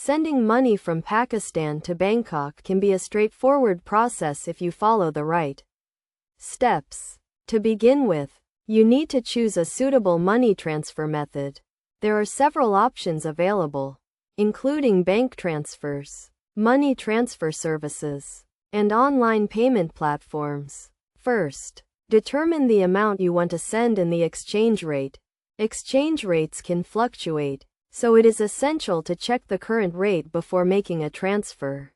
Sending money from Pakistan to Bangkok can be a straightforward process if you follow the right steps. To begin with, you need to choose a suitable money transfer method. There are several options available, including bank transfers, money transfer services, and online payment platforms. First, determine the amount you want to send and the exchange rate. Exchange rates can fluctuate, so it is essential to check the current rate before making a transfer.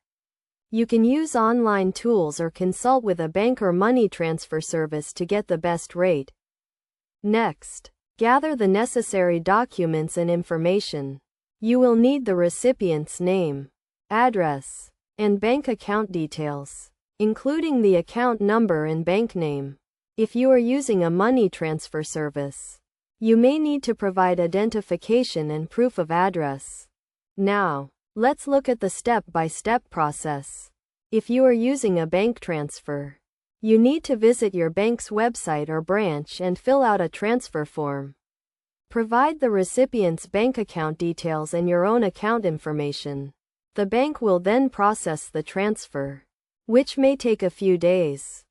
You can use online tools or consult with a bank or money transfer service to get the best rate. Next, gather the necessary documents and information. You will need the recipient's name, address, and bank account details, including the account number and bank name. If you are using a money transfer service, you may need to provide identification and proof of address. Now, let's look at the step-by-step process. If you are using a bank transfer, you need to visit your bank's website or branch and fill out a transfer form. Provide the recipient's bank account details and your own account information. The bank will then process the transfer, which may take a few days.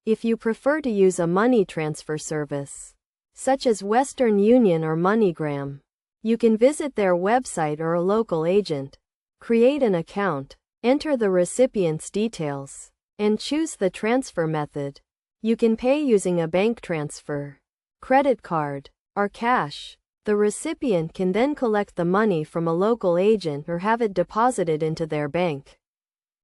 If you prefer to use a money transfer service, such as Western Union or MoneyGram, you can visit their website or a local agent. Create an account, enter the recipient's details, and choose the transfer method. You can pay using a bank transfer, credit card, or cash. The recipient can then collect the money from a local agent or have it deposited into their bank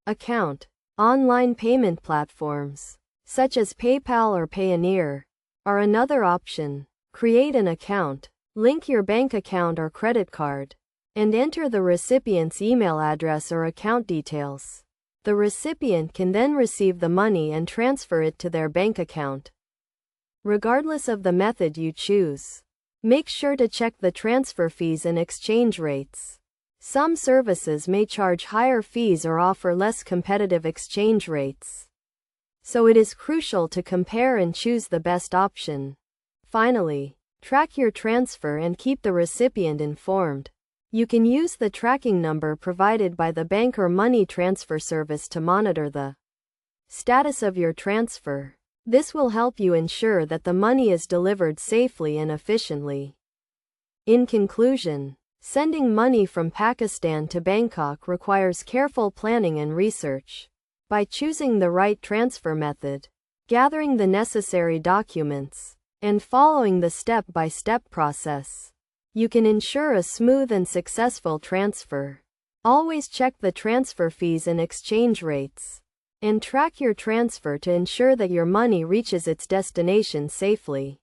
account. Online payment platforms, such as PayPal or Payoneer, are another option. Create an account, link your bank account or credit card, and enter the recipient's email address or account details. The recipient can then receive the money and transfer it to their bank account. Regardless of the method you choose, make sure to check the transfer fees and exchange rates. Some services may charge higher fees or offer less competitive exchange rates, so it is crucial to compare and choose the best option. Finally, track your transfer and keep the recipient informed. You can use the tracking number provided by the bank or money transfer service to monitor the status of your transfer. This will help you ensure that the money is delivered safely and efficiently. In conclusion, sending money from Pakistan to Bangkok requires careful planning and research. By choosing the right transfer method, gathering the necessary documents, and following the step-by-step process, you can ensure a smooth and successful transfer. Always check the transfer fees and exchange rates, and track your transfer to ensure that your money reaches its destination safely.